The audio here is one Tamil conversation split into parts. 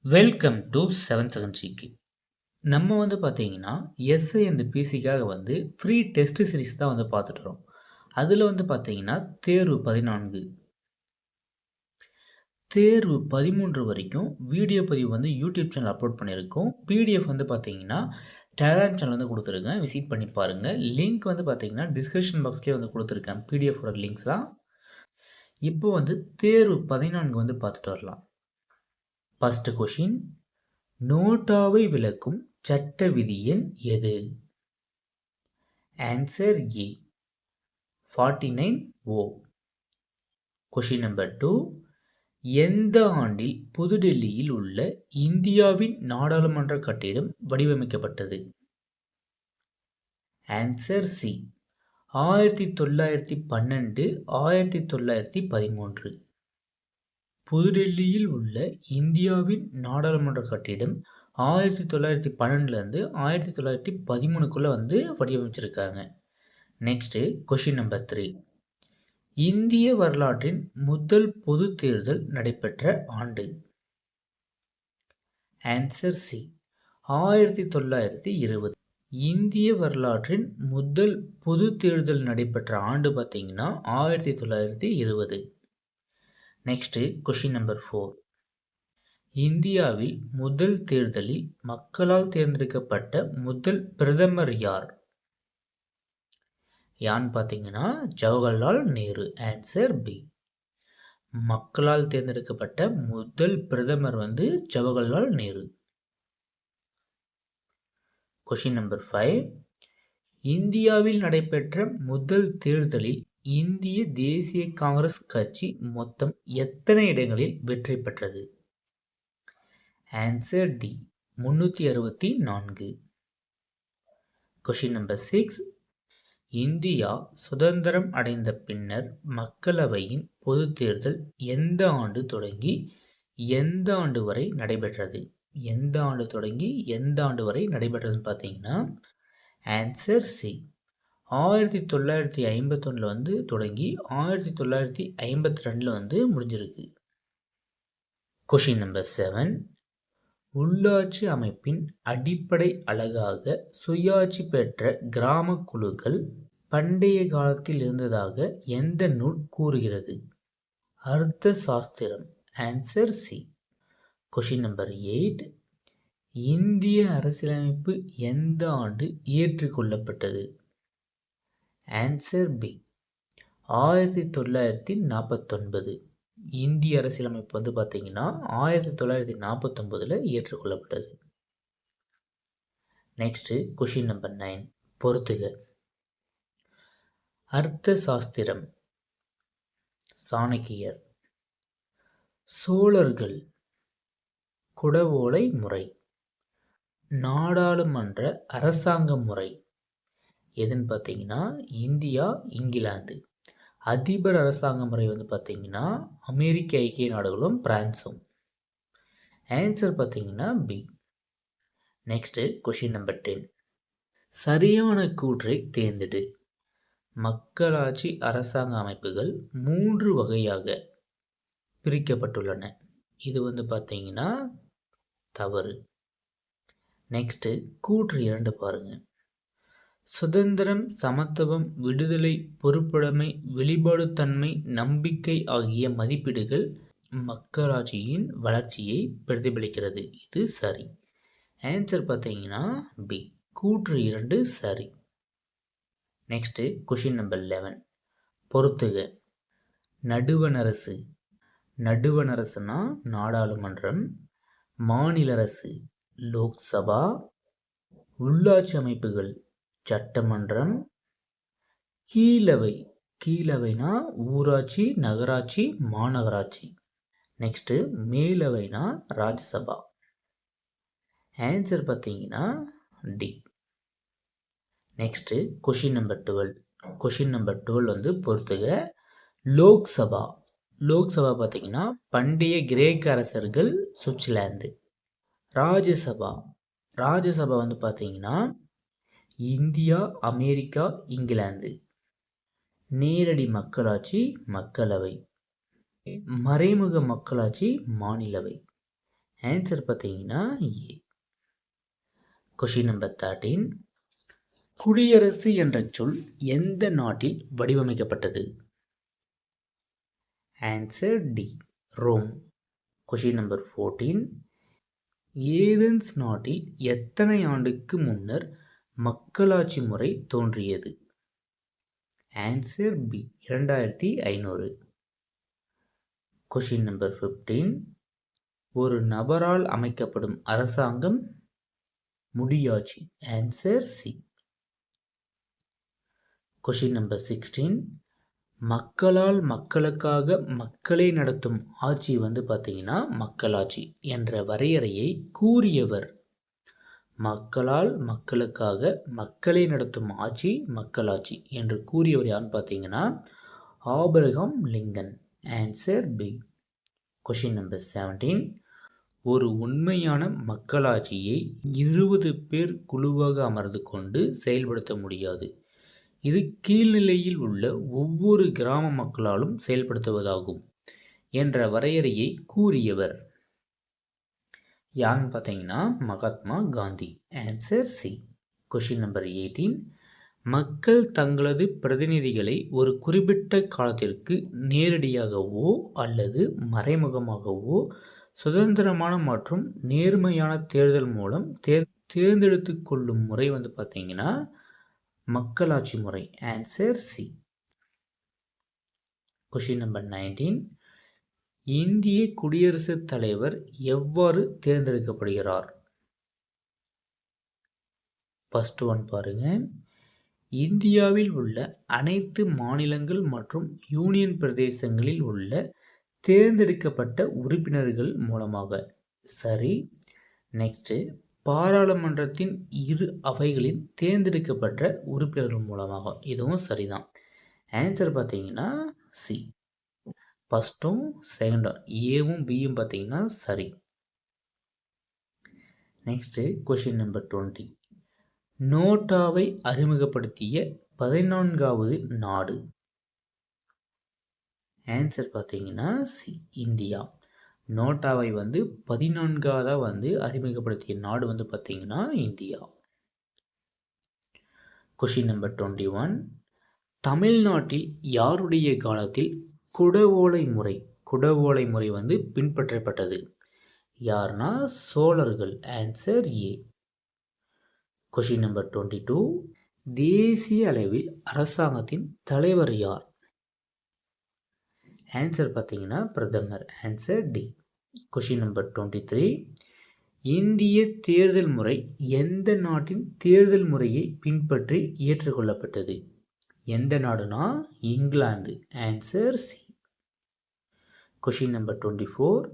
Welcome to 7 second GK. நம்ம பார்த்தீங்கன்னா எஸ்ஐ அண்ட் பிசிக்காக ஃப்ரீ டெஸ்ட் சீரிஸ் தான் பார்த்துட்டுறோம். அதில் பார்த்தீங்கன்னா தேர்வு 14 தேர்வு 13 வரைக்கும் வீடியோ பதிவு யூடியூப் சேனல் அப்லோட் பண்ணியிருக்கோம். பிடிஎஃப் பார்த்தீங்கன்னா டெலகிராம் சேனல் கொடுத்துருக்கேன், விசிட் பண்ணி பாருங்கள். லிங்க் பார்த்தீங்கன்னா டிஸ்கிரிப்ஷன் பாக்ஸ்க்கே கொடுத்துருக்கேன், பிடிஎஃபோட லிங்க்ஸ் தான். இப்போ தேர்வு 14 பார்த்துட்டு வரலாம். ஃபர்ஸ்ட் கொஷின், நோட்டாவை விளக்கும் சட்ட விதி எண் எது? Answer A 49O. Question number 2, எந்த ஆண்டில் புதுடெல்லியில் உள்ள இந்தியாவின் நாடாளுமன்ற கட்டிடம் வடிவமைக்கப்பட்டது? Answer C 1912 1913. புதுடெல்லியில் உள்ள இந்தியாவின் நாடாளுமன்ற கட்டிடம் 1912 1913 வடிவமைச்சிருக்காங்க. நெக்ஸ்ட் கொஷின் நம்பர் 3, இந்திய வரலாற்றின் முதல் பொது தேர்தல் நடைபெற்ற ஆண்டு? Answer C 1920. இந்திய வரலாற்றின் முதல் பொது தேர்தல் நடைபெற்ற ஆண்டு பார்த்தீங்கன்னா 1920. நெக்ஸ்ட் கொஷின் நம்பர் 4, இந்தியாவில் முதல் தேர்தலில் மக்களால் தேர்ந்தெடுக்கப்பட்ட முதல் பிரதமர் யார்? யான்னு பார்த்தீங்கன்னா ஜவஹர்லால் நேரு. Answer B. மக்களால் தேர்ந்தெடுக்கப்பட்ட முதல் பிரதமர் ஜவஹர்லால் நேரு. கொஷின் நம்பர் 5, இந்தியாவில் நடைபெற்ற முதல் தேர்தலில் இந்திய தேசிய காங்கிரஸ் கட்சி மொத்தம் எத்தனை இடங்களில் வெற்றி பெற்றது? Answer D 364. Question number 6, India சுதந்திரம் அடைந்த பின்னர் மக்களவையின் பொது தேர்தல் எந்த ஆண்டு தொடங்கி எந்த ஆண்டு வரை நடைபெற்றது? எந்த ஆண்டு தொடங்கி எந்த ஆண்டு வரை நடைபெற்றதுன்னு பார்த்தீங்கன்னா ஆன்சர் சி 1951 தொடங்கி 1952 முடிஞ்சிருக்கு. கொஷின் நம்பர் 7, உள்ளாட்சி அமைப்பின் அடிப்படை அலகாக சுயாட்சி பெற்ற கிராம குழுக்கள் பண்டைய காலத்தில் இருந்ததாக எந்த நூல் கூறுகிறது? அர்த்த சாஸ்திரம். Answer C. கொஷின் நம்பர் 8, இந்திய அரசியலமைப்பு எந்த ஆண்டு ஏற்றுக்கொள்ளப்பட்டது? Answer B 1949. இந்திய அரசியலமைப்பு பார்த்தீங்கன்னா 1949 ஏற்றுக்கொள்ளப்பட்டது. நெக்ஸ்ட் கொஷின் நம்பர் 9, பொறுத்துக. அர்த்த சாஸ்திரம் சாணக்கியர், சோழர்கள், குடவோலை முறை, நாடாளுமன்ற அரசாங்க முறை எதுன்னு பார்த்தீங்கன்னா இந்தியா இங்கிலாந்து. அதிபர் அரசாங்க முறை பார்த்தீங்கன்னா அமெரிக்க ஐக்கிய நாடுகளும் பிரான்ஸும். ஆன்சர் பார்த்தீங்கன்னா பி. நெக்ஸ்ட் கொஷின் நம்பர் 10, சரியான கூற்றை தேர்ந்தெடு. மக்களாட்சி அரசாங்க அமைப்புகள் 3 வகையாக பிரிக்கப்பட்டுள்ளன. இது பார்த்தீங்கன்னா தவறு. நெக்ஸ்ட் கூற்று 2 பாருங்க. சுதந்திரம், சமத்துவம், விடுதலை, பொறுப்புடைமை, வெளிப்பாடுத்தன்மை, நம்பிக்கை ஆகிய மதிப்பீடுகள் மக்களாட்சியின் வளர்ச்சியை பிரதிபலிக்கிறது. இது சரி. ஆன்சர் பார்த்தீங்கன்னா பி. கூற்று 2 சரி. நெக்ஸ்ட் கொஷின் நம்பர் 11, பொறுத்துக. நடுவணரசு. நடுவணரசுனா நாடாளுமன்றம், மாநில அரசு லோக்சபா, உள்ளாட்சி அமைப்புகள் சட்டமன்றம், கீழவை. கீழவைனா ஊராட்சி, நகராட்சி, மாநகராட்சி. நெக்ஸ்ட் மேலவைனா ராஜ்யசபா. ஆன்சர் பார்த்தீங்கன்னா D. Next question number 12. Question number 12 பொறுத்துக. லோக்சபா. லோக்சபா பார்த்தீங்கன்னா பண்டைய கிரேக்க அரசர்கள் சுவிட்சர்லாந்து. ராஜ்யசபா. ராஜ்யசபா பார்த்தீங்கன்னா இந்தியா, அமெரிக்கா, இங்கிலாந்து. நேரடி மக்களாட்சி மக்களவை. மறைமுக மக்களாட்சி மாநிலவை. ஆன்சர் பார்த்தீங்கன்னா ஏ. Question number 13. குடியரசு என்ற சொல் எந்த நாட்டில் வடிவமைக்கப்பட்டது? Answer D, Rome. Question number 14. Athens நாட்டில் எத்தனை ஆண்டுக்கு முன்னர் மக்களாட்சி முறை தோன்றியது? Answer B, 2500. Question number 15. ஒரு நபரால் அமைக்கப்படும் அரசாங்கம் முடியாட்சி. Answer C. Question number 16. மக்களால் மக்களுக்காக மக்களை நடத்தும் ஆட்சி பார்த்தீங்கன்னா மக்களாட்சி என்ற வரையறையை கூறியவர். மக்களால் மக்களுக்காக மக்களை நடத்தும் ஆட்சி மக்களாட்சி என்று கூறியவர் யாருன்னு பார்த்தீங்கன்னா Abraham Lincoln. Answer B. Question number 17. ஒரு உண்மையான மக்களாட்சியை 20 பேர் குழுவாக அமர்ந்து கொண்டு செயல்படுத்த முடியாது. இது கீழ்நிலையில் உள்ள ஒவ்வொரு கிராம மக்களாலும் செயல்படுத்துவதாகும் என்ற வரையறையை கூறியவர் யாருன்னு பார்த்தீங்கன்னா Mahatma Gandhi. Answer C. Question number 18. மக்கள் தங்களது பிரதிநிதிகளை ஒரு குறிப்பிட்ட காலத்திற்கு நேரடியாகவோ அல்லது மறைமுகமாகவோ சுதந்திரமான மற்றும் நேர்மையான தேர்தல் மூலம் தேர்ந்தெடுத்து கொள்ளும் முறை பார்த்தீங்கன்னா மக்களாட்சி முறை. Answer C. Question number 19. இந்திய குடியரசுத் தலைவர் எவ்வாறு தேர்ந்தெடுக்கப்படுகிறார்? ஃபர்ஸ்ட் ஒன் பாருங்க. இந்தியாவில் உள்ள அனைத்து மாநிலங்கள் மற்றும் யூனியன் பிரதேசங்களில் உள்ள தேர்ந்தெடுக்கப்பட்ட உறுப்பினர்கள் மூலமாக. சரி. நெக்ஸ்ட், பாராளுமன்றத்தின் இரு அவைகளில் தேர்ந்தெடுக்கப்பட்ட உறுப்பினர்கள் மூலமாக. இதுவும் சரிதான். ஆன்சர் பார்த்தீங்கன்னா சி. ஃபர்ஸ்ட்டும் செகண்டும் ஏவும் பியும் பார்த்தீங்கன்னா சரி. Next question number 20. நோட்டாவை அறிமுகப்படுத்திய 14வது நாடு. ஆன்சர் பார்த்தீங்கன்னா சி, இந்தியா. நோட்டாவை 14வது அறிமுகப்படுத்திய நாடு பார்த்தீங்கன்னா இந்தியா. Question number 21. தமிழ்நாட்டில் யாருடைய காலத்தில் குடவோலை முறை பின்பற்றப்பட்டது? யார்னா சோழர்கள். Answer A. Question number 22. தேசிய அளவில் அரசாங்கத்தின் தலைவர் யார்? ஆன்சர் பார்த்தீங்கன்னா பிரதமர். Answer D. Question number 23. இந்திய தேர்தல் முறை எந்த நாட்டின் தேர்தல் முறையை பின்பற்றி ஏற்றுக்கொள்ளப்பட்டது? எந்த நாடுனா England. Answer C. Question number 24.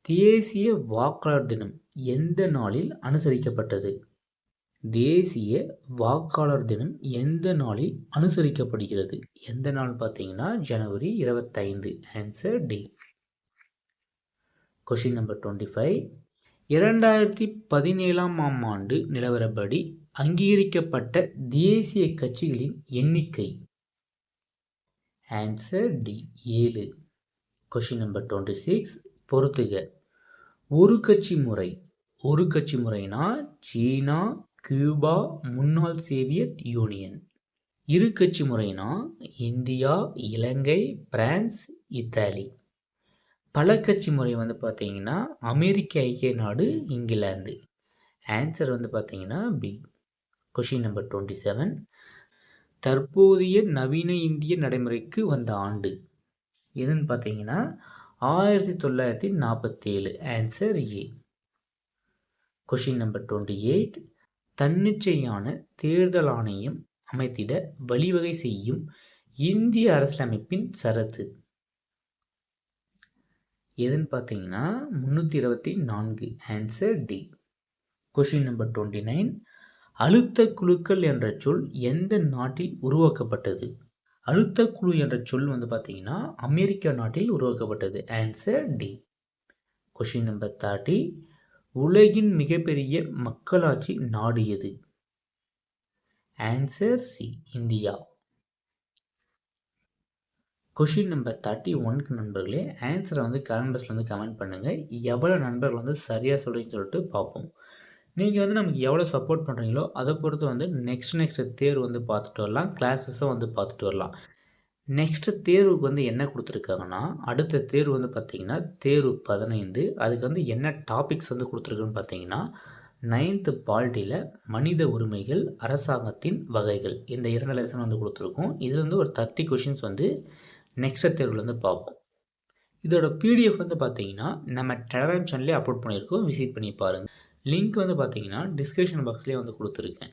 தேசிய வாக்காளர் தினம் எந்த நாளில் அனுசரிக்கப்பட்டது? தேசிய வாக்காளர் தினம் எந்த நாளில் அனுசரிக்கப்படுகிறது? எந்த நாள் பார்த்தீங்கன்னா ஜனவரி 25. Answer D. Question number 25. 2017ஆம் ஆண்டு நிலவரப்படி அங்கீகரிக்கப்பட்ட தேசிய கட்சிகளின் எண்ணிக்கை. Answer D, 7. Question number 26. பொறுத்துக. ஒரு கட்சி முறைனா சீனா, கியூபா, முன்னாள் சோவியத் யூனியன். இரு கட்சி முறைனா இந்தியா, இலங்கை, பிரான்ஸ், இத்தாலி. பல கட்சி முறை பார்த்தீங்கன்னா அமெரிக்க ஐக்கிய நாடு, இங்கிலாந்து. ஆன்சர் பார்த்தீங்கன்னா பி. Question number 27. தற்போதைய நவீன இந்திய நடைமுறைக்கு வந்த ஆண்டு எதுன்னு பார்த்தீங்கன்னா 1947. Answer A. Question number 28. தன்னிச்சையான தேர்தல் ஆணையம் அமைத்திட வழிவகை செய்யும் இந்திய அரசியலமைப்பின் சரத்து எதுன்னு பார்த்தீங்கன்னா 324. Answer D. Question number 29. அழுத்த குழுக்கள் என்ற சொல் எந்த நாட்டில் உருவாக்கப்பட்டது? அழுத்த குழு என்ற சொல் பார்த்தீங்கன்னா அமெரிக்கா நாட்டில் உருவாக்கப்பட்டது. Answer D. Question number 30. உலகின் மிகப்பெரிய மக்களாட்சி நாடு எது? Answer C, India. Question number 31க்கு நண்பர்களே ஆன்சரை வந்து கமெண்ட் பாக்ஸில் வந்து கமெண்ட் பண்ணுங்கள். எவ்வளோ நண்பர்கள் வந்து சரியாக சொல்கிறீங்கன்னு சொல்லிட்டு பார்ப்போம். நீங்கள் வந்து நமக்கு எவ்வளோ சப்போர்ட் பண்ணுறீங்களோ அதை பொறுத்து வந்து நெக்ஸ்ட் தேர்வு வந்து பார்த்துட்டு வரலாம். கிளாஸஸும் வந்து பார்த்துட்டு வரலாம். நெக்ஸ்ட்டு தேர்வுக்கு வந்து என்ன கொடுத்துருக்காங்கன்னா, அடுத்த தேர்வு வந்து பார்த்தீங்கன்னா, தேர்வு 15. அதுக்கு வந்து என்ன டாபிக்ஸ் வந்து கொடுத்துருக்குன்னு பார்த்தீங்கன்னா, 9th பாலிட்டியில் மனித உரிமைகள், அரசாங்கத்தின் வகைகள் இந்த 2 லெசன் வந்து கொடுத்துருக்கோம். இதில் வந்து ஒரு 30 கொஷின்ஸ் வந்து நெக்ஸ்ட் தேர்வில் வந்து பார்ப்போம். இதோட பிடிஎஃப் வந்து பார்த்தீங்கன்னா, நம்ம டெலகிராம் சேனல்லே அப்லோட் பண்ணியிருக்கோம். விசிட் பண்ணி பாருங்கள். லிங்க் வந்து பார்த்தீங்கன்னா, டிஸ்கிரிப்ஷன் பாக்ஸ்லேயே வந்து கொடுத்துருக்கேன்.